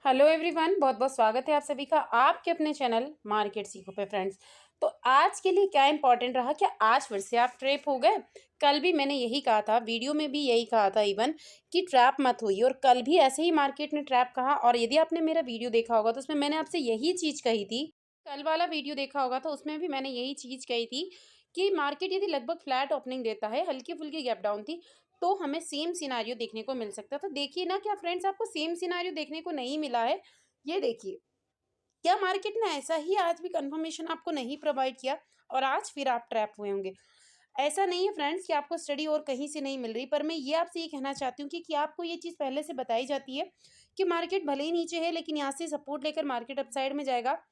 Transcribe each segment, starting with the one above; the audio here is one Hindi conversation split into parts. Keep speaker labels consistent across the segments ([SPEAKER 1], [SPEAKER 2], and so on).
[SPEAKER 1] हेलो एवरीवन, बहुत बहुत स्वागत है आप सभी का आपके अपने चैनल मार्केट सीखो पे फ्रेंड्स। तो आज के लिए क्या इंपॉर्टेंट रहा कि आज फिर से आप ट्रैप हो गए। कल भी मैंने यही कहा था, वीडियो में भी यही कहा था इवन कि ट्रैप मत होइए, और कल भी ऐसे ही मार्केट ने ट्रैप कहा। और यदि आपने मेरा वीडियो देखा होगा तो उसमें मैंने आपसे यही चीज़ कही थी। कल वाला वीडियो देखा होगा तो उसमें भी मैंने यही चीज़ कही थी कि मार्केट यदि लगभग फ्लैट ओपनिंग देता है, हल्की फुल्की गैप डाउन थी, तो हमें सेम सिनारियो देखने को मिल सकता है। तो देखिए ना, क्या फ्रेंड्स आपको सेम सिनारियो देखने को नहीं मिला है। ये देखिए, क्या मार्केट ने ऐसा ही आज भी कंफर्मेशन आपको नहीं प्रोवाइड किया और आज फिर आप ट्रैप हुए होंगे। ऐसा नहीं है फ्रेंड्स कि आपको स्टडी और कहीं से नहीं मिल रही, पर मैं ये आपसे ये कहना चाहती हूँ कि आपको ये चीज़ पहले से बताई जाती है कि मार्केट भले ही नीचे है, लेकिन यहाँ से सपोर्ट लेकर मार्केट अपसाइड में जाएगा।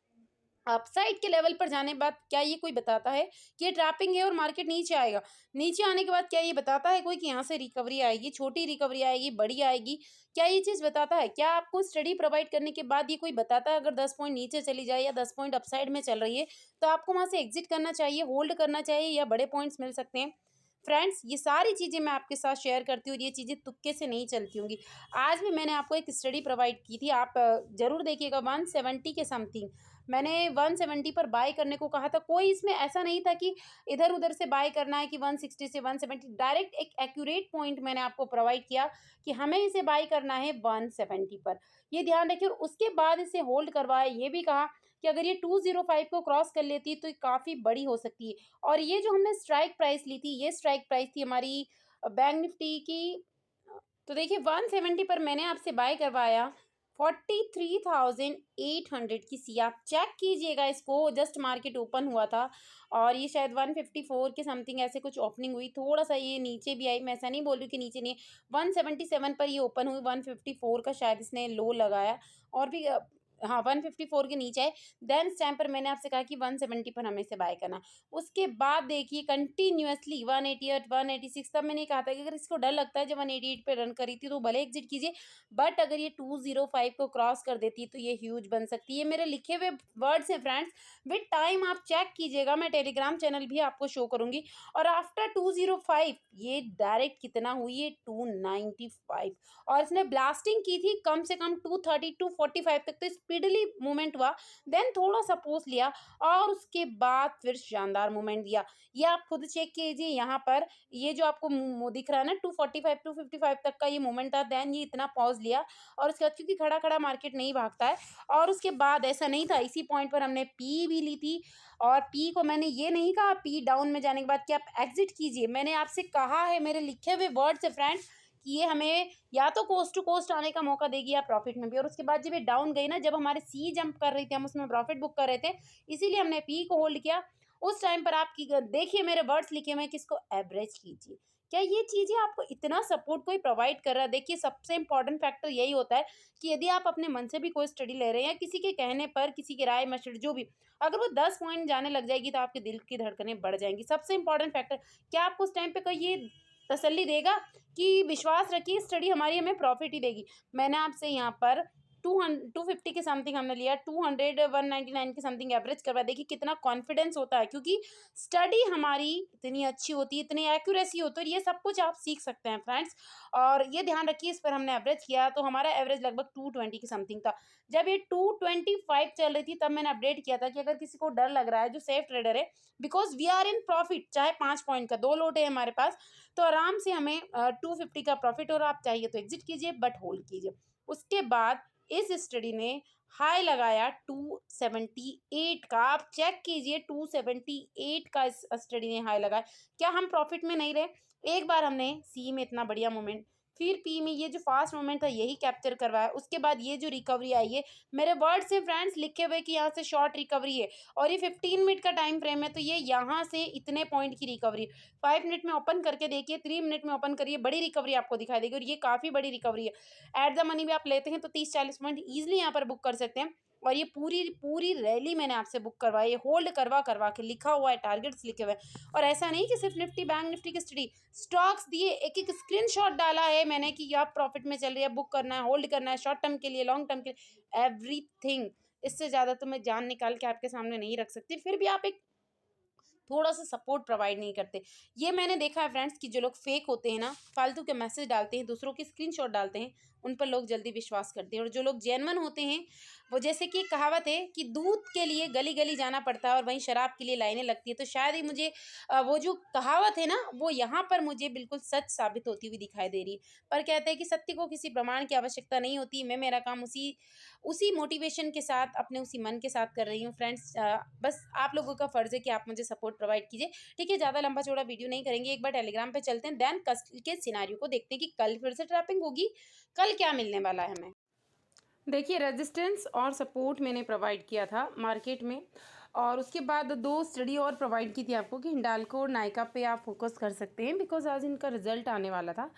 [SPEAKER 1] अपसाइड के लेवल पर जाने के बाद क्या ये कोई बताता है कि ये ट्रैपिंग है और मार्केट नीचे आएगा? नीचे आने के बाद क्या ये बताता है कोई कि यहाँ से रिकवरी आएगी, छोटी रिकवरी आएगी, बड़ी आएगी? क्या ये चीज़ बताता है? क्या आपको स्टडी प्रोवाइड करने के बाद ये कोई बताता है अगर 10 पॉइंट नीचे चली जाए या 10 पॉइंट अपसाइड में चल रही है, तो आपको वहाँ से एग्ज़िट करना चाहिए, होल्ड करना चाहिए या बड़े पॉइंट्स मिल सकते हैं? फ्रेंड्स, ये सारी चीज़ें मैं आपके साथ शेयर करती हूँ और ये चीज़ें तुक्के से नहीं चलती होंगी। आज भी मैंने आपको एक स्टडी प्रोवाइड की थी, आप ज़रूर देखिएगा। 170 के समथिंग मैंने 170 पर बाय करने को कहा था। कोई इसमें ऐसा नहीं था कि इधर-उधर से बाय करना है कि 160 से 170, डायरेक्ट एक एक्यूरेट पॉइंट मैंने आपको प्रोवाइड किया कि हमें इसे बाय करना है 170 पर। ये ध्यान रखिए, और उसके बाद इसे होल्ड करवाया। ये भी कहा कि अगर ये 205 को क्रॉस कर लेती है तो ये काफ़ी बड़ी हो सकती है। और ये जो हमने स्ट्राइक प्राइस ली थी, ये स्ट्राइक प्राइस थी हमारी बैंक निफ्टी की। तो देखिए, 170 पर मैंने आपसे बाय करवाया 43,800 की सी। आप चेक कीजिएगा इसको, जस्ट मार्केट ओपन हुआ था और ये शायद 154 के समथिंग ऐसे कुछ ओपनिंग हुई। थोड़ा सा ये नीचे भी आई, मैं ऐसा नहीं बोल रही कि नीचे नहीं है। 177 पर ये ओपन हुई, 154 का शायद इसने लो लगाया और भी हाँ, 154 के नीचे है। देन इस टाइम पर मैंने आपसे कहा कि 170 पर हमें इसे बाय करना। उसके बाद देखिए कंटिन्यूअसली 188, 186, तब मैंने कहा था कि अगर इसको डर लगता है जब 188 पे रन करी थी तो भले एग्जिट कीजिए, बट अगर ये 205 को क्रॉस कर देती है तो ये ह्यूज बन सकती है। ये मेरे लिखे हुए वर्ड्स हैं फ्रेंड्स, विद टाइम आप चेक कीजिएगा। मैं टेलीग्राम चैनल भी आपको शो करूंगी। और आफ्टर 205 ये डायरेक्ट कितना हुई है, 295, और इसने ब्लास्टिंग की थी कम से कम 230 245 तक, तो स्पीडली मूवमेंट हुआ। देन थोड़ा सा पोज लिया और उसके बाद फिर शानदार मूवमेंट दिया। ये आप खुद चेक कीजिए। यहाँ पर ये जो आपको दिख रहा है ना, 245 255 तक का ये मूवमेंट था। देन ये इतना पॉज लिया और उसके बाद, क्योंकि खड़ा खड़ा मार्केट नहीं भागता है, और उसके बाद ऐसा नहीं था, इसी पॉइंट पर हमने पी भी ली थी। और पी को मैंने ये नहीं कहा पी डाउन में जाने के बाद कि आप एग्जिट कीजिए। मैंने आपसे कहा है, मेरे लिखे हुए वर्ड्स है फ्रेंड्स, कि ये हमें या तो कोस्ट टू कोस्ट आने का मौका देगी या प्रॉफिट में भी। और उसके बाद जब ये डाउन गई ना, जब हमारे सी जंप कर रही थी, हम उसमें प्रॉफिट बुक कर रहे थे, इसीलिए हमने पी को होल्ड किया। उस टाइम पर आप देखिए, मेरे वर्ड्स लिखे हुए हैं, किसको एवरेज कीजिए। क्या ये चीज़ें आपको इतना सपोर्ट कोई प्रोवाइड कर रहा है? देखिए, सबसे इंपॉर्टेंट फैक्टर यही होता है कि यदि आप अपने मन से भी कोई स्टडी ले रहे हैं या किसी के कहने पर, किसी की राय मशवरे जो भी, अगर वो 10 पॉइंट जाने लग जाएगी तो आपके दिल की धड़कनें बढ़ जाएंगी। सबसे इंपॉर्टेंट फैक्टर, क्या आपको उस टाइम पे कोई ये तसल्ली देगा कि विश्वास रखिए स्टडी हमारी हमें प्रॉफिट ही देगी? मैंने आपसे यहाँ पर 250 के समथिंग हमने लिया, 200 199 के समथिंग एवरेज करवा। देखिए कितना कॉन्फिडेंस होता है, क्योंकि स्टडी हमारी इतनी अच्छी होती है, इतनी एक्यूरेसी होती है, और ये सब कुछ आप सीख सकते हैं फ्रेंड्स। और ये ध्यान रखिए, इस पर हमने एवरेज किया तो हमारा एवरेज लगभग 220 के समथिंग था। जब ये 225 चल रही थी तब मैंने अपडेट किया था कि अगर किसी को डर लग रहा है, जो सेफ ट्रेडर है, because we are in profit, चाहे 5 पॉइंट का 2 लोट है हमारे पास, तो आराम से हमें 250 का प्रॉफिट, और आप चाहिए तो एग्जिट कीजिए बट होल्ड कीजिए। उसके बाद इस स्टडी ने हाई लगाया 278 का। आप चेक कीजिए, 278 का इस स्टडी ने हाई लगाया। क्या हम प्रॉफिट में नहीं रहे? एक बार हमने सी में इतना बढ़िया मोमेंट, फिर पी में ये जो फास्ट मोमेंट था यही कैप्चर करवाया। उसके बाद ये जो रिकवरी आई है, मेरे वर्ड से फ्रेंड्स लिखे हुए कि यहाँ से शॉर्ट रिकवरी है, और ये 15 मिनट का टाइम फ्रेम है, तो ये यहाँ से इतने पॉइंट की रिकवरी। 5 मिनट में ओपन करके देखिए, 3 मिनट में ओपन करिए, बड़ी रिकवरी आपको दिखाई देगी, और ये काफ़ी बड़ी रिकवरी है। एट द मनी भी आप लेते हैं तो 30-40 पॉइंट ईजिली यहाँ पर बुक कर सकते हैं। और ये पूरी पूरी रैली मैंने आपसे बुक करवाई है, होल्ड करवा करवा के, लिखा हुआ है, टारगेट्स लिखे हुए हैं। और ऐसा नहीं कि सिर्फ निफ्टी बैंक निफ्टी की स्टडी, स्टॉक्स दिए, एक एक स्क्रीनशॉट डाला है मैंने कि आप प्रॉफिट में चल रही है, बुक करना है, होल्ड करना है, शॉर्ट टर्म के लिए, लॉन्ग टर्म के लिए, एवरीथिंग। इससे ज़्यादा तो मैं जान निकाल के आपके सामने नहीं रख सकती, फिर भी आप एक थोड़ा सा सपोर्ट प्रोवाइड नहीं करते। ये मैंने देखा है फ्रेंड्स कि जो लोग फेक होते हैं ना, फालतू के मैसेज डालते हैं, दूसरों की स्क्रीनशॉट डालते हैं, उन पर लोग जल्दी विश्वास करते हैं। और जो लोग जेन्युइन होते हैं, वो जैसे कि कहावत है कि दूध के लिए गली गली जाना पड़ता है और वहीं शराब के लिए लाइनें लगती है। तो शायद ही मुझे वो जो कहावत है ना, वो यहाँ पर मुझे बिल्कुल सच साबित होती हुई दिखाई दे रही है। पर कहते हैं कि सत्य को किसी प्रमाण की आवश्यकता नहीं होती। मैं मेरा काम उसी उसी मोटिवेशन के साथ, अपने उसी मन के साथ कर रही हूँ फ्रेंड्स। बस आप लोगों का फ़र्ज़ है कि आप मुझे सपोर्ट प्रोवाइड कीजिए। ठीक है, ज़्यादा लंबा चौड़ा वीडियो नहीं करेंगे, एक बार टेलीग्राम पे चलते हैं, देन कल के सिनेरियो को देखते हैं कि कल फिर से ट्रैपिंग होगी, कल क्या मिलने वाला है हमें। देखिए, रेजिस्टेंस और सपोर्ट मैंने प्रोवाइड किया था मार्केट में, और उसके बाद 2 स्टडी और प्रोवाइड की थी आपको कि हिंडाल्को और नायका पे आप फोकस कर सकते हैं, बिकॉज़ आज इनका रिजल्ट आने वाला था।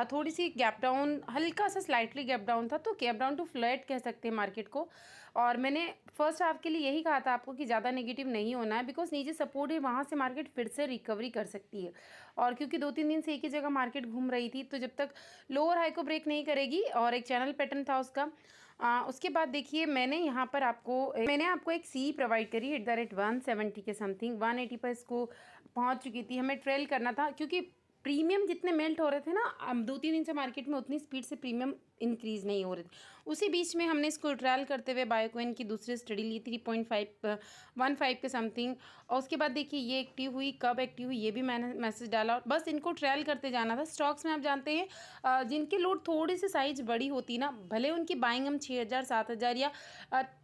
[SPEAKER 1] थोड़ी सी गैप डाउन, हल्का सा स्लाइटली गैप डाउन था, तो गैप डाउन टू फ्लैट कह सकते हैं मार्केट को। और मैंने फर्स्ट हाफ के लिए यही कहा था आपको कि ज़्यादा नेगेटिव नहीं होना है, बिकॉज़ नीचे सपोर्ट है, वहाँ से मार्केट फिर से रिकवरी कर सकती है। और क्योंकि 2-3 दिन से एक ही जगह मार्केट घूम रही थी, तो जब तक लोअर हाई को ब्रेक नहीं करेगी, और एक चैनल पैटर्न था उसका। उसके बाद देखिए, मैंने आपको एक सी प्रोवाइड करी एट द रेट 170 के समथिंग, 180 पर इसको पहुंच चुकी थी। हमें ट्रेल करना था, क्योंकि प्रीमियम जितने मेल्ट हो रहे थे ना, 2-3 दिन से मार्केट में उतनी स्पीड से प्रीमियम इंक्रीज़ नहीं हो रहे थे। उसी बीच में हमने इसको ट्रायल करते हुए बायोकॉइन की दूसरी स्टडी ली 3.15 के समथिंग। और उसके बाद देखिए ये एक्टिव हुई, कब एक्टिव हुई ये भी मैंने मैसेज डाला, और बस इनको ट्रायल करते जाना था। स्टॉक्स में आप जानते हैं जिनके लोड थोड़ी सी साइज बड़ी होती ना, भले उनकी बाइंग हम 6,000 7,000 या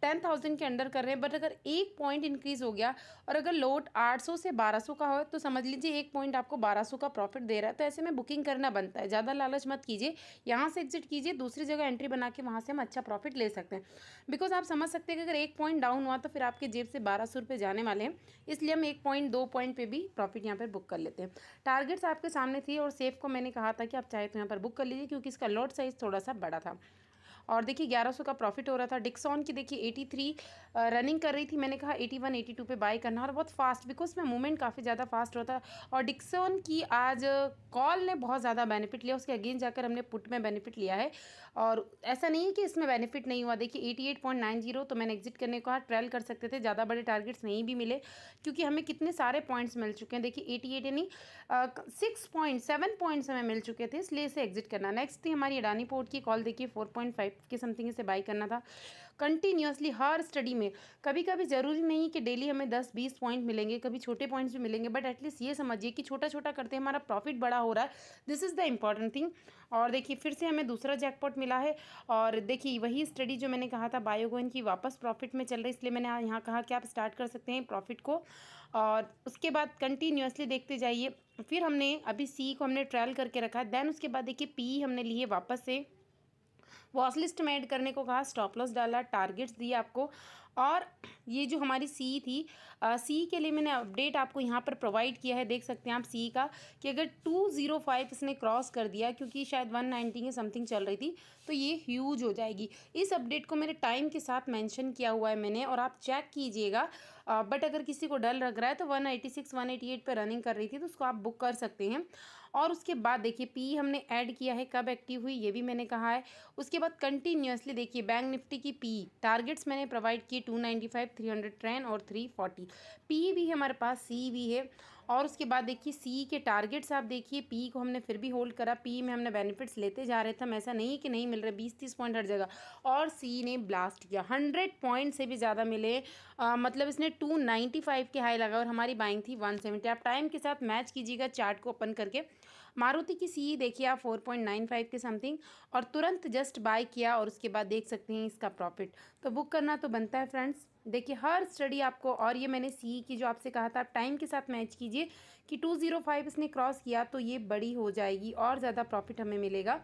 [SPEAKER 1] 10,000 के अंडर कर रहे हैं, बट अगर 1 पॉइंट इंक्रीज़ हो गया और अगर लोड 800 से 1200 का हो, तो समझ लीजिए 1 पॉइंट आपको 1200 का प्रॉफिट दे रहा है। तो ऐसे में बुकिंग करना बनता है, ज़्यादा लालच मत कीजिए, यहाँ से एग्जिट कीजिए, दूसरी जगह एंट्री बना के वहाँ से हम अच्छा प्रॉफिट ले सकते हैं। बिकॉज आप समझ सकते हैं कि अगर 1 पॉइंट डाउन हुआ तो फिर आपके जेब से 1200 रुपये जाने वाले हैं, इसलिए हम 1 पॉइंट 2 पॉइंट पे भी प्रॉफिट यहाँ पर बुक कर लेते हैं। टारगेट्स आपके सामने थी, और सेफ को मैंने कहा था कि आप चाहे तो यहाँ पर बुक कर लीजिए, क्योंकि इसका लॉट साइज थोड़ा सा बड़ा था। और देखिए 1100 का प्रॉफिट हो रहा था। डिक्सॉन की देखिए 83 रनिंग कर रही थी, मैंने कहा 81 82 पे बाय करना, और बहुत फास्ट, बिकॉज में मूवमेंट काफ़ी ज़्यादा फास्ट होता है। और डिक्सॉन की आज कॉल ने बहुत ज़्यादा बेनिफिट लिया, उसके अगेंस्ट जाकर हमने पुट में बेनिफिट लिया है। और ऐसा नहीं है कि इसमें बेनिफिट नहीं हुआ। देखिए 88.90 तो मैंने एग्जिट करने को कहा, ट्रेल कर सकते थे, ज़्यादा बड़े टारगेट्स नहीं भी मिले, क्योंकि हमें कितने सारे पॉइंट्स मिल चुके हैं। देखिए 88 यानी 7 पॉइंट्स हमें मिल चुके थे, इसलिए इसे एग्जिट करना। नेक्स्ट थी हमारी अडानी पोर्ट की कॉल, देखिए 4.5 के समथिंग इसे बाई करना था। कंटिन्यूसली हर स्टडी में, कभी कभी ज़रूरी नहीं कि डेली हमें 10-20 पॉइंट मिलेंगे, कभी छोटे पॉइंट्स भी मिलेंगे, बट एटलीस्ट ये समझिए कि छोटा छोटा करते हमारा प्रॉफिट बड़ा हो रहा है। This is the important thing. और देखिए फिर से हमें दूसरा जैकपॉट मिला है, और देखिए वही स्टडी जो मैंने कहा था बायोकॉइन की वापस प्रॉफिट में चल रही है, इसलिए मैंने यहाँ कहा कि आप स्टार्ट कर सकते हैं प्रॉफिट को, और उसके बाद कंटिन्यूसली देखते जाइए। फिर हमने अभी सी को हमने ट्रायल करके रखा है, देन उसके बाद देखिए पी हमने लिए वापस से, वॉच लिस्ट में ऐड करने को कहा, स्टॉप लॉस डाला, टारगेट्स दिए आपको। और ये जो हमारी सी थी, सी के लिए मैंने अपडेट आपको यहाँ पर प्रोवाइड किया है, देख सकते हैं आप सी का, कि अगर 205 इसने क्रॉस कर दिया, क्योंकि शायद 190 के समथिंग चल रही थी, तो ये ह्यूज हो जाएगी। इस अपडेट को मेरे टाइम के साथ मेंशन किया हुआ है मैंने, और आप चेक कीजिएगा। बट अगर किसी को डर लग रहा है तो 186 188 पर रनिंग कर रही थी, तो उसको आप बुक कर सकते हैं। और उसके बाद देखिए पी हमने ऐड किया है, कब एक्टिव हुई ये भी मैंने कहा है। उसके बाद कंटिन्यूसली देखिए बैंक निफ्टी की पी टारगेट्स मैंने प्रोवाइड किए 295 310 और 340। पी भी है हमारे पास, सी भी है। और उसके बाद देखिए सी के टारगेट्स आप देखिए, पी को हमने फिर भी होल्ड करा, पी में हमने बेनिफिट्स लेते जा रहे थे, हम ऐसा नहीं कि नहीं मिल रहे, 20-30 पॉइंट हर जगह, और सी ने ब्लास्ट किया, 100 पॉइंट से भी ज़्यादा मिले। मतलब इसने 295 के हाई लगा, और हमारी बाइंग थी 170। आप टाइम के साथ मैच कीजिएगा चार्ट को ओपन करके। मारुति की सी देखिए आप 4.95 के समथिंग, और तुरंत जस्ट बाय किया, और उसके बाद देख सकते हैं इसका प्रॉफिट। तो बुक करना तो बनता है फ्रेंड्स। देखिए हर स्टडी आपको, और ये मैंने सी की जो आपसे कहा था, आप टाइम के साथ मैच कीजिए कि 205 इसने क्रॉस किया तो ये बड़ी हो जाएगी और ज़्यादा प्रॉफिट हमें मिलेगा।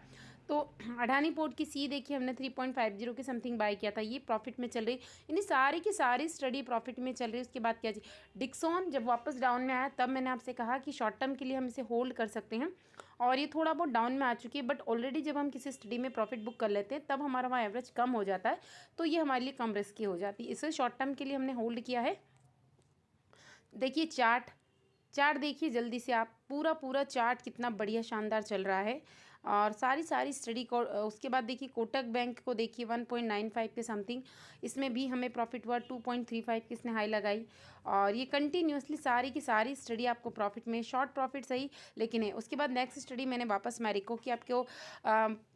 [SPEAKER 1] तो अडानी पोर्ट की सी देखिए हमने 3.50 के समथिंग बाय किया था, ये प्रॉफिट में चल रही, यानी सारी की सारी स्टडी प्रॉफिट में चल रही है। उसके बाद क्या चाहिए, डिक्सॉन जब वापस डाउन में आया, तब मैंने आपसे कहा कि शॉर्ट टर्म के लिए हम इसे होल्ड कर सकते हैं, और ये थोड़ा बहुत डाउन में आ चुकी है, बट ऑलरेडी जब हम किसी स्टडी में प्रॉफिट बुक कर लेते हैं तब हमारा वहाँ एवरेज कम हो जाता है, तो ये हमारे लिए कम रिस्की हो जाती है, इसे शॉर्ट टर्म के लिए हमने होल्ड किया है। देखिए चार्ट देखिए जल्दी से आप, पूरा चार्ट कितना बढ़िया शानदार चल रहा है, और सारी स्टडी को। उसके बाद देखिए कोटक बैंक को देखिए 1.95 के समथिंग, इसमें भी हमें प्रॉफिट हुआ, 2.35 की इसने हाई लगाई, और ये कंटिन्यूसली सारी की सारी स्टडी आपको प्रॉफिट में, शॉर्ट प्रॉफिट सही लेकिन है। उसके बाद नेक्स्ट स्टडी मैंने वापस मैरिको की आपको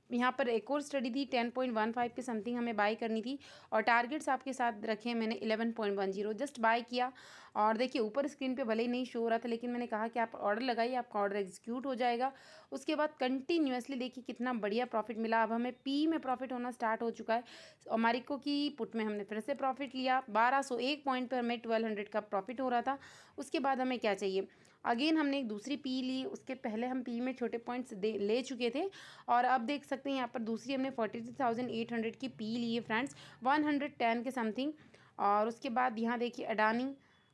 [SPEAKER 1] यहाँ पर एक और स्टडी थी 10.15 के समथिंग हमें बाय करनी थी और टारगेट्स आपके साथ रखे मैंने 11.10 जस्ट बाय किया। और देखिए ऊपर स्क्रीन पे भले ही नहीं शो हो रहा था लेकिन मैंने कहा कि आप ऑर्डर लगाइए, आपका ऑर्डर एग्जीक्यूट हो जाएगा। उसके बाद कंटिन्यूसली देखिए कितना बढ़िया प्रॉफिट मिला। अब हमें पी में प्रॉफिट होना स्टार्ट हो चुका है और मारिको की पुट में हमने फिर से प्रॉफिट लिया। 1201 पॉइंट पर हमें 1200 का प्रॉफिट हो रहा था। उसके बाद हमें क्या चाहिए, अगेन हमने एक दूसरी पी ली। उसके पहले हम पी में छोटे पॉइंट्स ले चुके थे और अब देख सकते हैं यहाँ पर दूसरी हमने 43,800 की पी ली है फ्रेंड्स, 110 के समथिंग। और उसके बाद यहाँ देखिए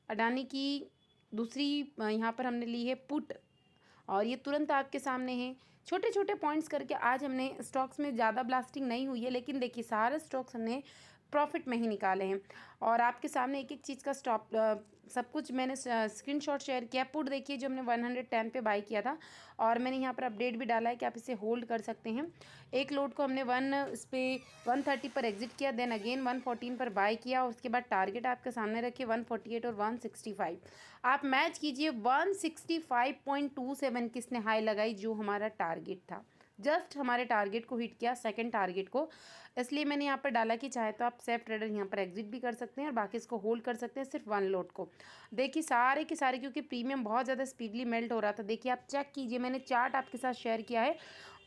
[SPEAKER 1] अडानी की दूसरी यहाँ पर हमने ली है पुट और ये तुरंत आपके सामने है। छोटे छोटे पॉइंट्स करके आज हमने स्टॉक्स में ज़्यादा ब्लास्टिंग नहीं हुई है लेकिन देखिए सारे स्टॉक्स हमने प्रॉफिट में ही निकाले हैं और आपके सामने एक एक चीज़ का स्टॉप सब कुछ मैंने स्क्रीनशॉट शेयर किया। पुट देखिए जो हमने 110 पे बाय किया था और मैंने यहाँ पर अपडेट भी डाला है कि आप इसे होल्ड कर सकते हैं। एक लोड को हमने इस पे 130 पर एग्जिट किया, देन अगेन 114 पर बाय किया और उसके बाद टारगेट आपके सामने रखे 148 और 165। आप मैच कीजिए 165.27 किसने हाई लगाई जो हमारा टारगेट था, जस्ट हमारे टारगेट को हिट किया, सेकंड टारगेट को। इसलिए मैंने यहाँ पर डाला कि चाहे तो आप सेफ ट्रेडर यहाँ पर एग्जिट भी कर सकते हैं और बाकी इसको होल्ड कर सकते हैं सिर्फ वन लोट को। देखिए सारे के सारे क्योंकि प्रीमियम बहुत ज़्यादा स्पीडली मेल्ट हो रहा था। देखिए आप चेक कीजिए, मैंने चार्ट आपके साथ शेयर किया है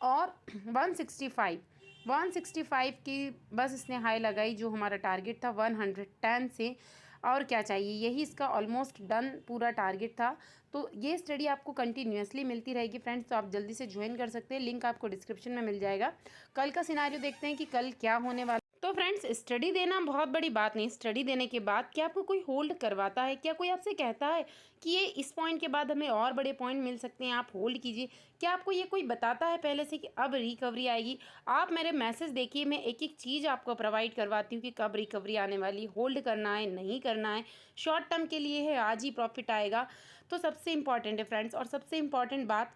[SPEAKER 1] और 165 की बस इसने हाई लगाई जो हमारा टारगेट था 110 से। और क्या चाहिए, यही इसका ऑलमोस्ट डन पूरा टारगेट था। तो ये स्टडी आपको कंटिन्यूसली मिलती रहेगी फ्रेंड्स, तो आप जल्दी से ज्वाइन कर सकते हैं, लिंक आपको डिस्क्रिप्शन में मिल जाएगा। कल का सिनारियो देखते हैं कि कल क्या होने वाला। तो फ्रेंड्स स्टडी देना बहुत बड़ी बात नहीं, स्टडी देने के बाद क्या आपको कोई होल्ड करवाता है, क्या कोई आपसे कहता है कि ये इस पॉइंट के बाद हमें और बड़े पॉइंट मिल सकते हैं आप होल्ड कीजिए, क्या आपको ये कोई बताता है पहले से कि अब रिकवरी आएगी? आप मेरे मैसेज देखिए, मैं एक एक चीज़ आपको प्रोवाइड करवाती हूँ कि कब रिकवरी आने वाली, होल्ड करना है नहीं करना है, शॉर्ट टर्म के लिए है आज ही प्रॉफिट आएगा। तो सबसे इंपॉर्टेंट है फ्रेंड्स, और सबसे इंपॉर्टेंट बात,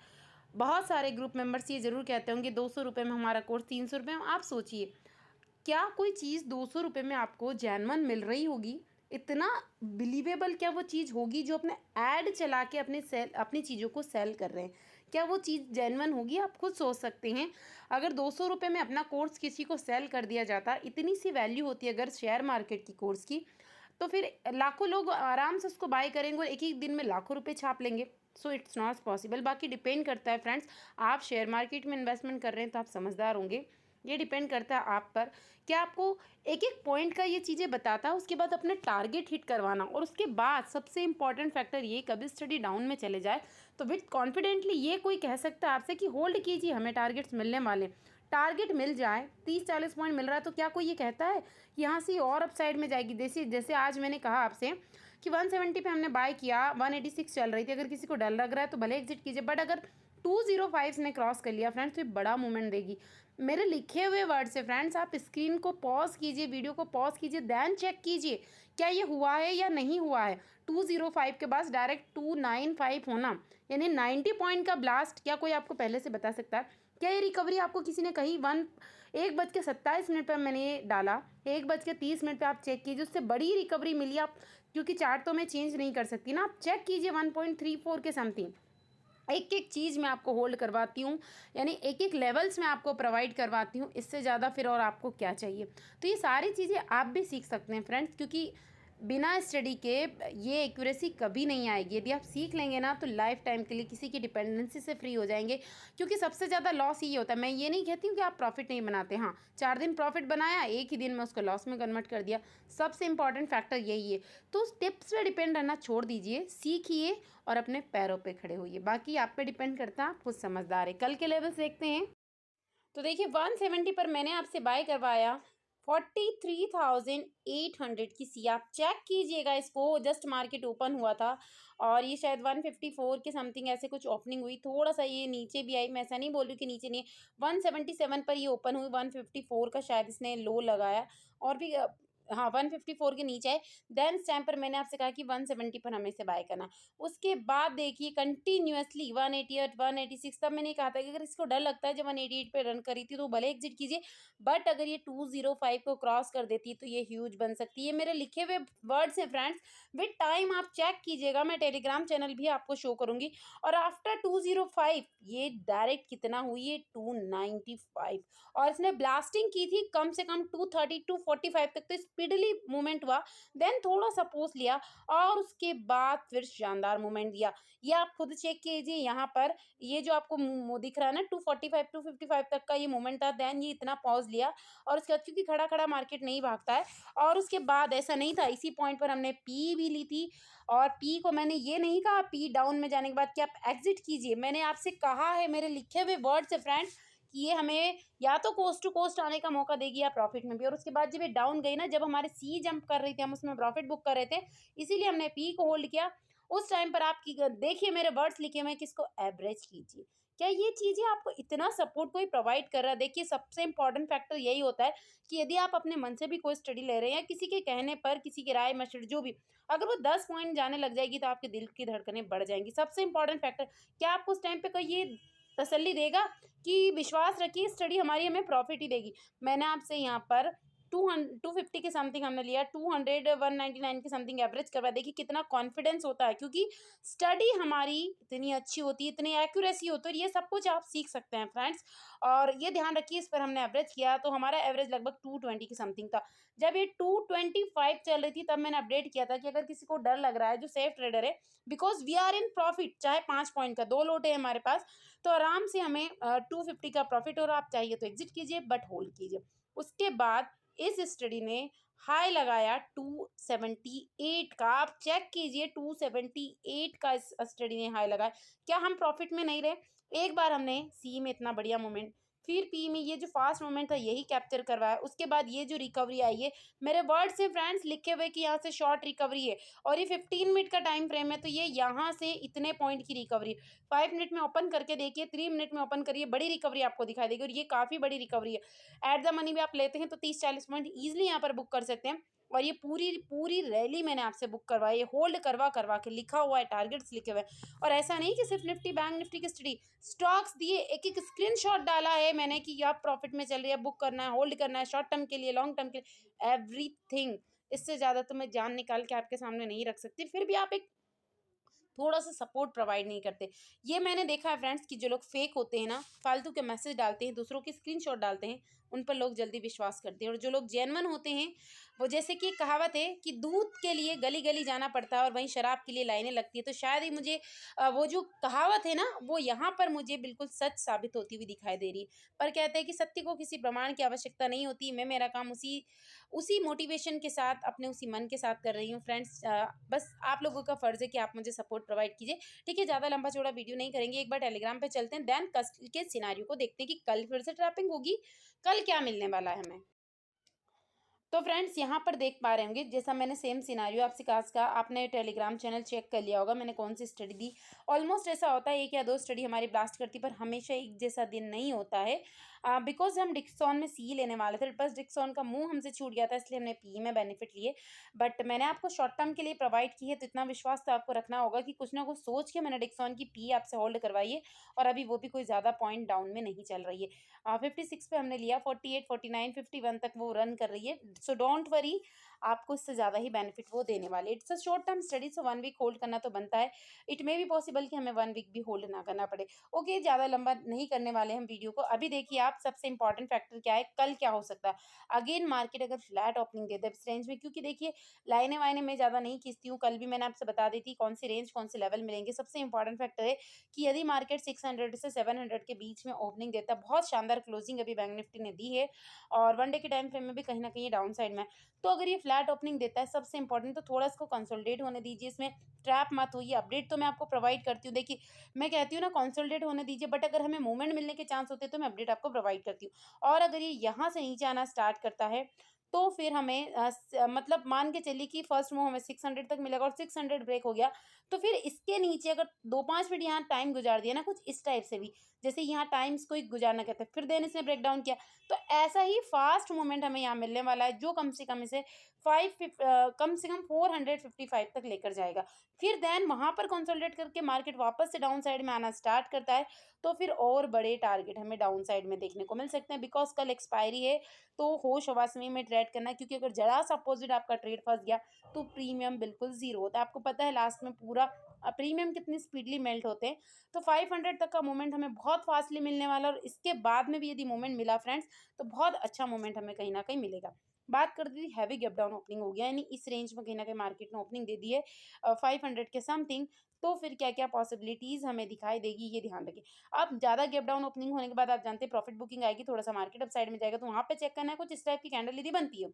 [SPEAKER 1] बहुत सारे ग्रुप मेंबर्स ये ज़रूर कहते होंगे 200 रुपये में हमारा कोर्स 300 रुपये में। आप सोचिए क्या कोई चीज़ 200 रुपये में आपको जेन्युइन मिल रही होगी? इतना बिलीवेबल क्या वो चीज़ होगी जो अपने ऐड चला के अपनी चीज़ों को सेल कर रहे हैं? क्या वो चीज़ जेन्युइन होगी? आप खुद सोच सकते हैं। अगर 200 रुपये में अपना कोर्स किसी को सेल कर दिया जाता, इतनी सी वैल्यू होती है अगर शेयर मार्केट की कोर्स की, तो फिर लाखों लोग आराम से उसको बाय करेंगे और एक एक दिन में लाखों रुपए छाप लेंगे। So it's not possible. बाकी डिपेंड करता है फ्रेंड्स, आप शेयर मार्केट में इन्वेस्टमेंट कर रहे हैं तो आप समझदार होंगे। ये डिपेंड करता है आप पर, क्या आपको एक एक पॉइंट का ये चीज़ें बताता है, उसके बाद अपने टारगेट हिट करवाना। और उसके बाद सबसे इंपॉर्टेंट फैक्टर ये, कभी स्टडी डाउन में चले जाए तो विथ कॉन्फिडेंटली ये कोई कह सकता है आपसे कि होल्ड कीजिए, हमें टारगेट्स मिलने वाले। टारगेट मिल जाए 30-40 पॉइंट मिल रहा है तो क्या कोई ये कहता है कि यहाँ से और अपसाइड में जाएगी? जैसे जैसे आज मैंने कहा आपसे कि 170 पे हमने बाय किया, 186 चल रही थी। अगर किसी को डर लग रहा है तो भले एग्जिट कीजिए, बट अगर 205 ने क्रॉस कर लिया फ्रेंड्स तो ये बड़ा मूवमेंट देगी। मेरे लिखे हुए वर्ड से फ्रेंड्स, आप स्क्रीन को पॉज कीजिए, वीडियो को पॉज कीजिए, देन चेक कीजिए क्या ये हुआ है या नहीं हुआ है। 205 के बाद डायरेक्ट 295 होना यानी 90 पॉइंट का ब्लास्ट, क्या कोई आपको पहले से बता सकता है? क्या ये रिकवरी आपको किसी ने कही? 1:27 पर मैंने ये डाला, 1:30 पे आप चेक कीजिए, उससे बड़ी रिकवरी मिली। आप क्योंकि चार्ट तो मैं चेंज नहीं कर सकती ना, आप चेक कीजिए 1.34 के समथिंग। एक एक चीज़ मैं आपको होल्ड करवाती हूँ, यानी एक एक लेवल्स में आपको प्रोवाइड करवाती हूँ। इससे ज़्यादा फिर और आपको क्या चाहिए? तो ये सारी चीज़ें आप भी सीख सकते हैं फ्रेंड्स, क्योंकि बिना स्टडी के ये एक्यूरेसी कभी नहीं आएगी। यदि आप सीख लेंगे ना तो लाइफ टाइम के लिए किसी की डिपेंडेंसी से फ्री हो जाएंगे। क्योंकि सबसे ज़्यादा लॉस ये होता है, मैं ये नहीं कहती हूँ कि आप प्रॉफिट नहीं बनाते, हाँ 4 दिन प्रॉफिट बनाया, एक ही दिन में उसको लॉस में कन्वर्ट कर दिया। सबसे इंपॉर्टेंट फैक्टर यही है। तो टिप्स पे डिपेंड रहना छोड़ दीजिए, सीखिए और अपने पैरों पे खड़े होइए। बाकी आप पे डिपेंड करता है, आप खुद समझदार है। कल के लेवल्स देखते हैं। तो देखिए 170 पर मैंने आपसे बाय करवाया 43,800 की सी। आप चेक कीजिएगा इसको, जस्ट मार्केट ओपन हुआ था और ये शायद 154 के समथिंग ऐसे कुछ ओपनिंग हुई। थोड़ा सा ये नीचे भी आई, मैं ऐसा नहीं बोल रही कि नीचे नहीं है। 177 पर ये ओपन हुई, 154 का शायद इसने लो लगाया और भी हाँ, 154 के नीचे है, देन इस टाइम पर मैंने आपसे कहा कि 170 पर हमें इसे बाय करना। उसके बाद देखिए कंटिन्यूअसली 188, 186, तब मैंने कहा था कि अगर इसको डर लगता है जब 188 पे रन करी थी तो भले एग्ज़िट कीजिए, बट अगर ये 205 को क्रॉस कर देती है तो ये ह्यूज बन सकती है। ये मेरे लिखे हुए वर्ड्स हैं फ्रेंड्स, विद टाइम आप चेक कीजिएगा, मैं टेलीग्राम चैनल भी आपको शो करूँगी। और आफ्टर 205 ये डायरेक्ट कितना हुई है 295, और इसने ब्लास्टिंग की थी कम से कम 230 245 तक, तो स्पीडली मूवमेंट हुआ, देन थोड़ा सा पोस्ट लिया और उसके बाद फिर शानदार मूवमेंट दिया। ये आप खुद चेक कीजिए, यहाँ पर ये जो आपको दिख रहा है ना 245 255 तक का ये मूवमेंट था, देन ये इतना पॉज लिया और उसके बाद क्योंकि खड़ा खड़ा मार्केट नहीं भागता है, और उसके बाद ऐसा नहीं था, इसी पॉइंट पर हमने पी भी ली थी। और पी को मैंने ये नहीं कहा पी डाउन में जाने के बाद कि आप एग्जिट कीजिए, मैंने आपसे कहा है, मेरे लिखे हुए वर्ड्स है फ्रेंड्स, कि ये हमें या तो कोस्ट टू कोस्ट आने का मौका देगी या प्रॉफिट में भी। और उसके बाद जब ये डाउन गई ना, जब हमारे सी जंप कर रही थी, हम उसमें प्रॉफिट बुक कर रहे थे, इसीलिए हमने पी को होल्ड किया। उस टाइम पर आप देखिए मेरे वर्ड्स लिखे हुए हैं कि इसको एवरेज कीजिए। क्या ये चीज़ें आपको इतना सपोर्ट कोई प्रोवाइड कर रहा है? देखिए सबसे इंपॉर्टेंट फैक्टर यही होता है कि यदि आप अपने मन से भी कोई स्टडी ले रहे हैं या किसी के कहने पर, किसी की राय मशवरे जो भी, अगर वो 10 पॉइंट जाने लग जाएगी तो आपके दिल की धड़कनें बढ़ जाएंगी। सबसे इंपॉर्टेंट फैक्टर, क्या आपको उस टाइम पे कोई ये तसल्ली देगा कि विश्वास रखिए स्टडी हमारी हमें प्रॉफिट ही देगी। मैंने आपसे यहाँ पर 250 के समथिंग हमने लिया, 200 199 के समथिंग एवरेज करवा, देखिए कितना कॉन्फिडेंस होता है, क्योंकि स्टडी हमारी इतनी अच्छी होती है, इतनी एक्यूरेसी होती है, और ये सब कुछ आप सीख सकते हैं फ्रेंड्स। और ये ध्यान रखिए, इस पर हमने एवरेज किया तो हमारा एवरेज लगभग 220 के समथिंग था। जब ये 225 चल रही थी तब मैंने अपडेट किया था कि अगर किसी को डर लग रहा है, जो सेफ ट्रेडर है, because we are in profit, चाहे 5 पॉइंट का 2 लोट है हमारे पास, तो आराम से हमें 250 का प्रॉफिट, और आप चाहिए तो एग्जिट कीजिए बट होल्ड कीजिए। उसके बाद इस स्टडी ने हाई लगाया 278 का, आप चेक कीजिए 278 का इस स्टडी ने हाई लगाया। क्या हम प्रॉफिट में नहीं रहे? एक बार हमने सी में इतना बढ़िया मोमेंट, फिर पी में ये जो फास्ट मोमेंट था यही कैप्चर करवाया, उसके बाद ये जो रिकवरी आई है, मेरे वर्ड से फ्रेंड्स लिखे हुए कि यहाँ से शॉर्ट रिकवरी है, और ये 15 मिनट का टाइम फ्रेम है, तो ये यहाँ से इतने पॉइंट की रिकवरी, 5 मिनट में ओपन करके देखिए, 3 मिनट में ओपन करिए, बड़ी रिकवरी आपको दिखाई देगी, और ये काफ़ी बड़ी रिकवरी है। एट द मनी भी आप लेते हैं तो 30-40 पॉइंट ईजिली यहाँ पर बुक कर सकते हैं। और ये पूरी पूरी रैली मैंने आपसे बुक करवाई है, होल्ड करवा करवा के, लिखा हुआ है, टारगेट्स लिखे हुए हैं। और ऐसा नहीं कि सिर्फ निफ्टी बैंक निफ्टी की स्टडी, स्टॉक्स दिए, एक एक स्क्रीनशॉट डाला है मैंने कि आप प्रॉफिट में चल रही है, बुक करना है, होल्ड करना है, शॉर्ट टर्म के लिए, लॉन्ग टर्म के लिए, एवरीथिंग। इससे ज़्यादा तो मैं जान निकाल के आपके सामने नहीं रख सकती, फिर भी आप एक थोड़ा सा सपोर्ट प्रोवाइड नहीं करते। ये मैंने देखा है फ्रेंड्स कि जो लोग फेक होते हैं ना, फालतू के मैसेज डालते हैं, दूसरों के स्क्रीनशॉट डालते हैं, उन पर लोग जल्दी विश्वास करते हैं। और जो लोग जेन्युइन होते हैं, वो जैसे कि कहावत है कि दूध के लिए गली गली जाना पड़ता है और वहीं शराब के लिए लाइनें लगती है, तो शायद ही मुझे वो जो कहावत है ना, वो यहाँ पर मुझे बिल्कुल सच साबित होती हुई दिखाई दे रही है। पर कहते हैं कि सत्य को किसी प्रमाण की आवश्यकता नहीं होती। मैं मेरा काम उसी उसी मोटिवेशन के साथ, अपने उसी मन के साथ कर रही हूँ फ्रेंड्स। बस आप लोगों का फ़र्ज़ है कि आप मुझे सपोर्ट प्रोवाइड कीजिए। ठीक है, ज़्यादा लंबा चौड़ा वीडियो नहीं करेंगे, एक बार टेलीग्राम पे चलते हैं, देन कल के सिनेरियो को देखते हैं कि कल फिर से ट्रैपिंग होगी, कल क्या मिलने वाला है हमें। तो फ्रेंड्स यहाँ पर देख पा रहे होंगे, जैसा मैंने सेम सिनारियो आपसे कहा, आपने टेलीग्राम चैनल चेक कर लिया होगा मैंने कौन सी स्टडी दी। ऑलमोस्ट ऐसा होता है 1 या 2 स्टडी हमारी ब्लास्ट करती, पर हमेशा एक जैसा दिन नहीं होता है। बिकॉज हम डिक्सॉन में सी लेने वाले थे, बस डिक्सॉन का मुंह हमसे छूट गया था, इसलिए हमने पी में बेनिफिट लिए। बट मैंने आपको शॉर्ट टर्म के लिए प्रोवाइड की है, तो इतना विश्वास तो आपको रखना होगा कि कुछ ना कुछ सोच के मैंने डिक्सॉन की पी आपसे होल्ड करवाई है, और अभी वो भी कोई ज़्यादा पॉइंट डाउन में नहीं चल रही है। 56 पे हमने लिया, 48 49 51 तक वो रन कर रही है, सो डोंट वरी, आपको इससे ज़्यादा ही बेनिफिट वो देने वाले। It's a short term study, so 1 week hold करना तो बनता है। इट मे बी पॉसिबल कि हमें 1 वीक भी होल्ड ना करना पड़े। ओके, ज़्यादा लंबा नहीं करने वाले हम वीडियो को। अभी देखिए आप, सबसे इंपॉर्टेंट फैक्टर क्या है, कल क्या हो सकता है। अगेन मार्केट अगर फ्लैट ओपनिंग दे दे इस रेंज में, क्योंकि देखिए लाइनें वाइनें मैं ज़्यादा नहीं खींचती हूँ, कल भी मैंने आपसे बता दी थी कौन सी रेंज कौन से लेवल मिलेंगे। सबसे इंपॉर्टेंट फैक्टर है कि यदि मार्केट 600 से 700 के बीच में ओपनिंग देता है, बहुत शानदार क्लोजिंग अभी बैंक निफ्टी ने दी है, और 1 डे के टाइम फ्रेम में भी कहीं ना कहीं डाउन साइड में है। तो अगर ये फ्लैट ओपनिंग देता है, सबसे इंपॉर्टेंट तो थोड़ा इसको कंसोलिडेट होने दीजिए, इसमें ट्रैप मत होइए। अपडेट तो मैं आपको प्रोवाइड करती हूँ, देखिए मैं कहती हूँ ना कंसोलिडेट होने दीजिए, बट अगर हमें मूवमेंट मिलने के चांस होते हैं तो मैं अपडेट आपको प्रोवाइड करती हूँ। और अगर ये यहाँ से नीचे आना स्टार्ट करता है तो फिर हमें मतलब मान के चलिए कि फर्स्ट मूव हमें 600 तक मिलेगा और 600 ब्रेक हो गया, तो फिर इसके नीचे अगर 2-5 मिनट यहाँ टाइम गुजार दिया ना, कुछ इस टाइप से भी, जैसे यहाँ टाइम्स को गुजारना कहते हैं, फिर देन इसने ब्रेक डाउन किया, तो ऐसा ही फास्ट मूवमेंट हमें यहाँ मिलने वाला है, जो कम से कम से कम 455 तक लेकर जाएगा। फिर देन वहाँ पर कंसोलिडेट करके मार्केट वापस से डाउन साइड में आना स्टार्ट करता है, तो फिर और बड़े टारगेट हमें डाउन साइड में देखने को मिल सकते हैं, बिकॉज़ कल एक्सपायरी है, तो होश-हवास में ट्रेड करना है, क्योंकि अगर ज़रा-सा अपोज़िट आपका ट्रेड फँस गया, तो प्रीमियम बिल्कुल ज़ीरो होता है। आपको पता है लास्ट में पूरा प्रीमियम कितनी स्पीडली मेल्ट होते हैं, तो 500 तक का मोमेंट हमें बहुत फास्टली मिलने वाला है, और इसके बाद में भी यदि मोमेंट मिला फ्रेंड्स, तो बहुत अच्छा मोमेंट हमें कहीं न कहीं मिलेगा। बात करते थे हैवी गैप डाउन ओपनिंग हो गया, यानी इस रेंज में कहीं न कहीं मार्केट ने ओपनिंग दे दी है 500 के समथिंग, तो फिर क्या-क्या पॉसिबिलिटीज़ हमें दिखाई देगी, ये ध्यान रखिए। अब ज़्यादा गैप डाउन ओपनिंग होने के बाद आप जानते हैं प्रॉफिट बुकिंग आएगी, थोड़ा-सा मार्केट अप साइड में जाएगा, तो वहाँ पे चेक करना है कुछ इस टाइप की कैंडल यदि बनती है,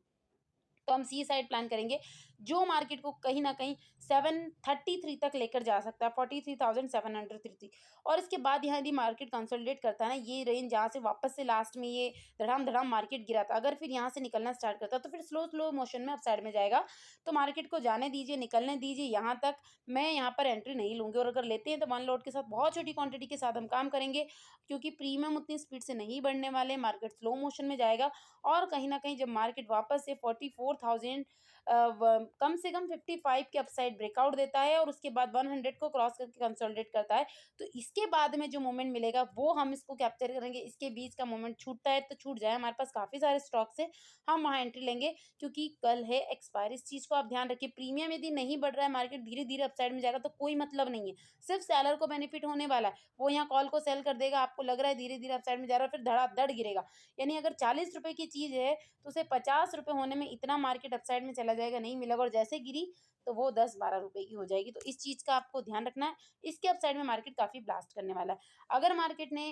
[SPEAKER 1] तो हम सी साइड प्लान करेंगे, जो मार्केट को कहीं न कहीं 733 तक लेकर जा सकता है, 43,733, और इसके बाद यहाँ यदि मार्केट कंसोलिडेट करता है ना, ये रेंज जहाँ से वापस से लास्ट में ये धड़ाम-धड़ाम मार्केट गिरा था, अगर फिर यहाँ से निकलना स्टार्ट करता है, तो फिर स्लो-स्लो मोशन में अप साइड में जाएगा। तो मार्केट को जाने दीजिए, निकलने दीजिए, यहाँ तक मैं यहाँ पर एंट्री नहीं लूँगी, और अगर लेते हैं तो 1 लॉट के साथ बहुत छोटी क्वांटिटी के साथ हम काम करेंगे, क्योंकि प्रीमियम उतनी स्पीड से नहीं बढ़ने वाले, मार्केट स्लो मोशन में जाएगा, और कहीं न कहीं जब मार्केट वापस से 44,000 कम से कम 55 के अपसाइड ब्रेकआउट देता है, और उसके बाद 100 को क्रॉस करके कंसोलिडेट करता है, तो इसके बाद में जो मोमेंट मिलेगा वो हम इसको कैप्चर करेंगे। इसके बीच का मोमेंट छूटता है तो छूट जाए, हमारे पास काफ़ी सारे स्टॉक्स है, हम वहाँ एंट्री लेंगे, क्योंकि कल है एक्सपायरी। इस चीज़ को आप ध्यान रखिए, प्रीमियम यदि नहीं बढ़ रहा है, मार्केट धीरे-धीरे अपसाइड में जाएगा, तो कोई मतलब नहीं है, सिर्फ सेलर को बेनिफिट होने वाला है। वो यहाँ कॉल को सेल कर देगा, आपको लग रहा है धीरे-धीरे अपसाइड में जा रहा है, फिर धड़ाधड़ गिरेगा। यानी अगर ₹40 की चीज़ है, तो उसे ₹50 होने में इतना मार्केट अपसाइड में चला जाएगा, नहीं मिलेगा, और जैसे गिरी तो वो 10-12 रुपए की हो जाएगी। तो इस चीज़ का आपको ध्यान रखना है। इसके अपसाइड में मार्केट काफ़ी ब्लास्ट करने वाला है। अगर मार्केट ने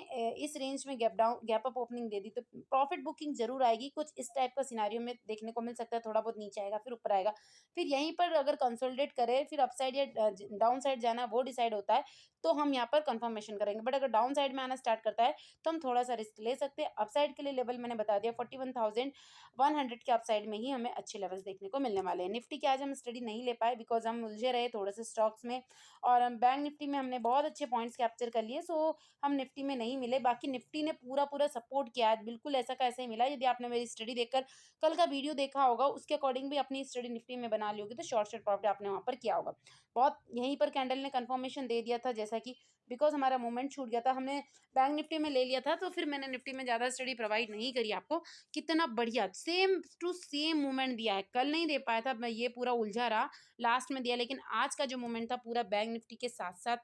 [SPEAKER 1] इस रेंज में गैप अप ओपनिंग दे दी, तो प्रॉफिट बुकिंग ज़रूर आएगी। कुछ इस टाइप का सिनेरियो में देखने को मिल सकता है, थोड़ा बहुत नीचे आएगा, फिर ऊपर आएगा। फिर यहीं पर अगर कंसोलिडेट करे, फिर अपसाइड या डाउन साइड जाना वो डिसाइड होता है, तो हम यहाँ पर कन्फर्मेशन करेंगे। बट अगर डाउन साइड में आना स्टार्ट करता है, तो हम थोड़ा-सा रिस्क ले सकते हैं। अपसाइड के लिए लेवल मैंने बता दिया, 41,100 के अपसाइड में ही हमें अच्छे लेवल्स देखने को मिलने वाले हैं। निफ्टी की आज हम स्टडी नहीं ले पाए, बिकॉज़ हम उलझे रहे थोड़े-से स्टॉक्स में, और बैंक निफ्टी में हमने बहुत अच्छे पॉइंट्स कैप्चर कर लिए, सो हम निफ्टी में नहीं मिले। बाकी निफ्टी ने पूरा-पूरा सपोर्ट किया आज, बिल्कुल ऐसा का ऐसा ही मिला। यदि आपने मेरी स्टडी देखकर कल का वीडियो देखा होगा, उसके अकॉर्डिंग भी अपनी स्टडी निफ्टी में बना ली होगी, तो शॉर्ट प्रॉफिट आपने वहाँ पर किया होगा। बहुत यहीं पर कैंडल ने कन्फर्मेशन दे दिया था, जैसा कि बिकॉज़ हमारा मूवमेंट छूट गया था, हमने बैंक निफ्टी में ले लिया था, तो फिर मैंने निफ्टी में ज़्यादा स्टडी प्रोवाइड नहीं करी आपको। कितना बढ़िया सेम टू सेम मूवमेंट दिया है, कल नहीं दे पाया था, मैं ये पूरा उलझा रहा, लास्ट में दिया, लेकिन आज का जो मूवमेंट था पूरा बैंक निफ्टी के साथ-साथ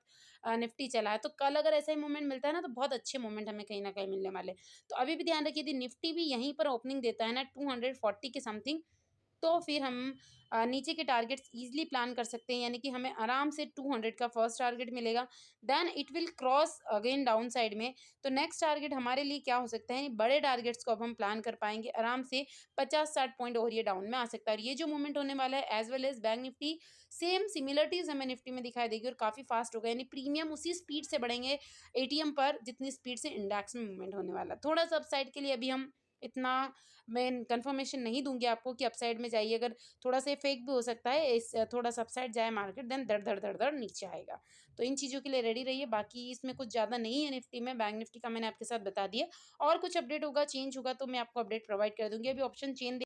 [SPEAKER 1] निफ्टी चला है। तो कल अगर ऐसा ही मूवमेंट मिलता है ना, तो बहुत अच्छे मूवमेंट हमें कहीं न कहीं मिलने वाले हैं। तो अभी भी ध्यान रखिए, यदि निफ्टी भी यहीं पर ओपनिंग देता है ना 240 के समथिंग, तो फिर हम नीचे के टारगेट्स ईज़िली प्लान कर सकते हैं, यानी कि हमें आराम से 200 का फर्स्ट टारगेट मिलेगा, then it will cross again downside में, तो नेक्स्ट टारगेट हमारे लिए क्या हो सकता है, बड़े टारगेट्स को अब हम प्लान कर पाएँगे आराम से, 50-60 पॉइंट और ये डाउन में आ सकता है, और ये जो मूवमेंट होने वाला है as well as bank Nifty, same similarities हमें निफ्टी में दिखाई देगी, और काफ़ी फास्ट होगा, यानी प्रीमियम उसी स्पीड से बढ़ेंगे एटीएम पर, जितनी स्पीड से इंडेक्स में मूवमेंट होने वाला है। थोड़ा-सा अपसाइड के लिए अभी हम इतना मैं कन्फर्मेशन नहीं दूँगी आपको कि अपसाइड में जाइए, अगर थोड़ा-सा फेक भी हो सकता है, इस थोड़ा-सा अपसाइड जाए मार्केट, देन धड़-धड़ नीचे आएगा। तो इन चीज़ों के लिए रेडी रहिए, बाकी इसमें कुछ ज़्यादा नहीं है निफ्टी में, बैंक निफ्टी का मैंने आपके साथ बता दिया, और कुछ अपडेट होगा, चेंज होगा, तो मैं आपको अपडेट प्रोवाइड कर दूँगी। अभी ऑप्शन चेन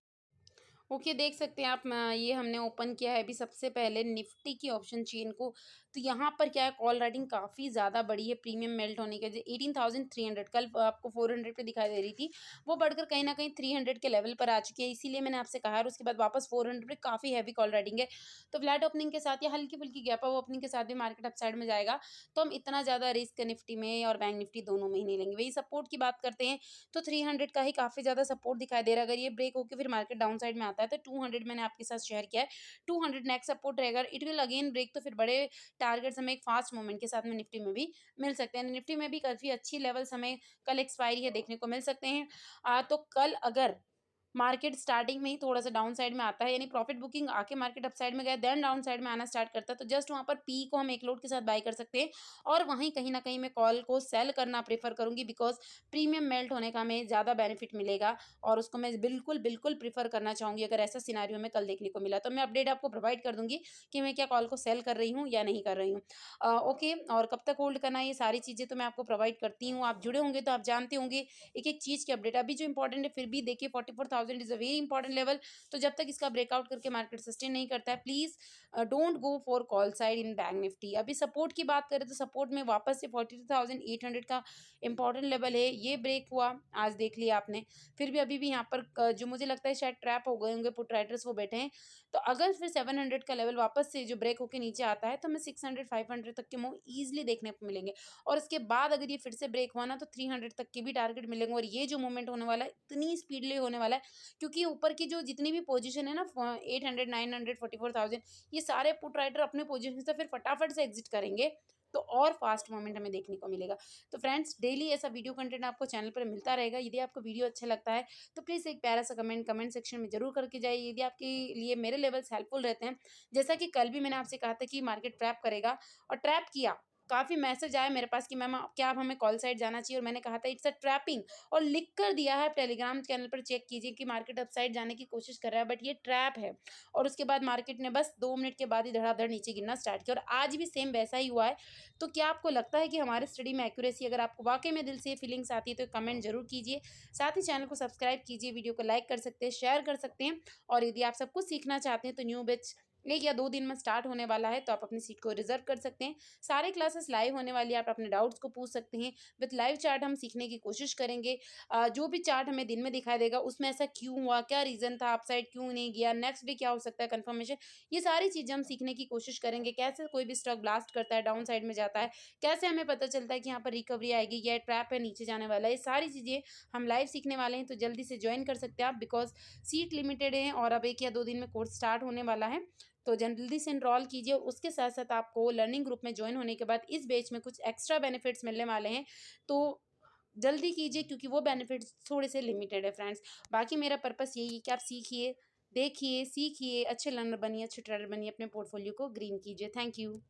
[SPEAKER 1] ओके, देख सकते हैं आप, ये हमने ओपन किया है अभी सबसे पहले निफ्टी की ऑप्शन चेन को। तो यहाँ पर क्या है, कॉल राइटिंग काफ़ी ज़्यादा बड़ी है प्रीमियम मेल्ट होने के, जो 18,300 कल आपको 400 पे दिखाई दे रही थी, वो बढ़कर कहीं न कहीं 300 के लेवल पर आ चुकी है, इसीलिए मैंने आपसे कहा, और उसके बाद वापस 400 पे काफ़ी हैवी कॉल राइटिंग है। तो फ्लैट ओपनिंग के साथ या हल्की-फुल्की गैप अप ओपनिंग के साथ भी मार्केट अपसाइड में जाएगा, तो हम इतना ज़्यादा रिस्क निफ्टी में और बैंक निफ्टी दोनों में ही नहीं लेंगे। वही सपोर्ट की बात करते हैं, तो 300 का ही काफ़ी ज़्यादा सपोर्ट दिखाई दे रहा है। अगर ये ब्रेक होके फिर मार्केट डाउन साइड में आता है, तो 200 मैंने आपके साथ शेयर किया है, 200 नेक्स्ट सपोर्ट रहेगा, इट विल अगेन ब्रेक, तो फिर बड़े टारगेट्स हमें एक फास्ट मूवमेंट के साथ में निफ्टी में भी मिल सकते हैं। निफ्टी में भी काफ़ी अच्छी लेवल्स हमें कल एक्सपायरी है देखने को मिल सकते हैं। तो कल अगर मार्केट स्टार्टिंग में ही थोड़ा-सा डाउन साइड में आता है, यानी प्रॉफिट बुकिंग आके मार्केट अप साइड में गया, देन डाउन साइड में आना स्टार्ट करता है, तो जस्ट वहाँ पर पी को हम एक लोड के साथ बाय कर सकते हैं। और वहीं कहीं न कहीं मैं कॉल को सेल करना प्रेफ़र करूँगी, बिकॉज़ प्रीमियम मेल्ट होने का हमें ज़्यादा बेनिफिट मिलेगा और उसको मैं बिल्कुल, बिल्कुल प्रेफ़र करना चाहूँगी अगर ऐसा सिनेरियो हमें कल देखने को मिला। तो मैं अपडेट आपको प्रोवाइड कर दूँगी कि मैं क्या कॉल को सेल कर रही हूँ या नहीं कर रही हूँ। ओके, और कब तक होल्ड करना है, ये सारी चीज़ें तो मैं आपको प्रोवाइड करती हूँ। आप जुड़े होंगे तो आप जानते होंगे एक-एक चीज़ की अपडेट। अभी जो इम्पोर्टेंट है, फिर भी देखिए 44,000 is a very important level. तो जब तक इसका ब्रेकआउट करके मार्केट सस्टेन नहीं करता है, please don't go for call side in bank Nifty. अभी सपोर्ट की बात करें तो सपोर्ट में वापस से 42,800 का इंपॉर्टेंट लेवल है, ये ब्रेक हुआ, आज देख लिया आपने। फिर भी अभी भी यहाँ पर जो मुझे लगता है शायद ट्रैप हो गए होंगे पुट राइटर्स, वो बैठे हैं। तो अगर फिर 700 का लेवल वापस से जो ब्रेक होके नीचे आता है, तो हमें 600 500 तक के मूव ईज़िली देखने को मिलेंगे। और इसके बाद अगर ये फिर से ब्रेक हुआ ना, तो 300 तक के भी टारगेट मिलेंगे। और ये जो मूवमेंट होने वाला है, इतनी स्पीडली होने वाला है, क्योंकि ऊपर की जो जितनी भी पोजीशन है ना, 800 900 44,000, ये सारे पुट राइटर अपने पोजीशन से फिर फटाफट से एग्जिट करेंगे। तो और फास्ट मूवमेंट हमें देखने को मिलेगा। तो फ्रेंड्स, डेली ऐसा वीडियो कंटेंट आपको चैनल पर मिलता रहेगा। यदि आपको वीडियो अच्छा लगता है तो प्लीज़ एक प्यारा सा कमेंट सेक्शन में ज़रूर करके जाइए। यदि आपके लिए मेरे लेवल्स हेल्पफुल रहते हैं, जैसा कि कल भी मैंने आपसे कहा था कि मार्केट ट्रैप करेगा, और ट्रैप किया। काफ़ी मैसेज आए मेरे पास कि मैम क्या आप हमें कॉल साइड जाना चाहिए, और मैंने कहा था इट्स अ ट्रैपिंग, और लिख कर दिया है। आप टेलीग्राम चैनल पर चेक कीजिए कि मार्केट अप साइड जाने की कोशिश कर रहा है, बट ये ट्रैप है। और उसके बाद मार्केट ने बस 2 मिनट के बाद ही धड़ाधड़ नीचे गिरना स्टार्ट किया, और आज भी सेम वैसा ही हुआ है। तो क्या आपको लगता है कि हमारे स्टडी में एक्यूरेसी, अगर आपको वाक़ई में दिल से ये फीलिंग्स आती है, तो कमेंट ज़रूर कीजिए। साथ ही चैनल को सब्सक्राइब कीजिए, वीडियो को लाइक कर सकते हैं, शेयर कर सकते हैं। और यदि आप सब कुछ सीखना चाहते हैं, तो न्यू बैच 1 या 2 दिन में स्टार्ट होने वाला है, तो आप अपनी सीट को रिज़र्व कर सकते हैं। सारी क्लासेस लाइव होने वाली है, आप अपने डाउट्स को पूछ सकते हैं। विथ लाइव चार्ट हम सीखने की कोशिश करेंगे। जो भी चार्ट हमें दिन में दिखाई देगा, उसमें ऐसा क्यों हुआ, क्या रीज़न था, अपसाइड क्यों नहीं गया, नेक्स्ट डे क्या हो सकता है, कन्फर्मेशन, ये सारी चीज़ें हम सीखने की कोशिश करेंगे। कैसे कोई भी स्टॉक ब्लास्ट करता है, डाउन साइड में जाता है, कैसे हमें पता चलता है कि यहाँ पर रिकवरी आएगी या ट्रैप है, नीचे जाने वाला है, ये सारी चीज़ें हम लाइव सीखने वाले हैं। तो जल्दी से ज्वाइन कर सकते हैं आप, बिकॉज़ सीट लिमिटेड है और अब 1 या 2 दिन में कोर्स स्टार्ट होने वाला है। तो जल्दी से एनरोल कीजिए। उसके साथ-साथ आपको लर्निंग ग्रुप में जॉइन होने के बाद इस बैच में कुछ एक्स्ट्रा बेनिफिट्स मिलने वाले हैं। तो जल्दी कीजिए, क्योंकि वो बेनिफिट्स थोड़े से लिमिटेड है फ्रेंड्स। बाकी मेरा पर्पस यही है कि आप सीखिए, देखिए, सीखिए, अच्छे लर्नर बनिए, अच्छे ट्रेडर बनिए, अपने पोर्टफोलियो को ग्रीन कीजिए। Thank you.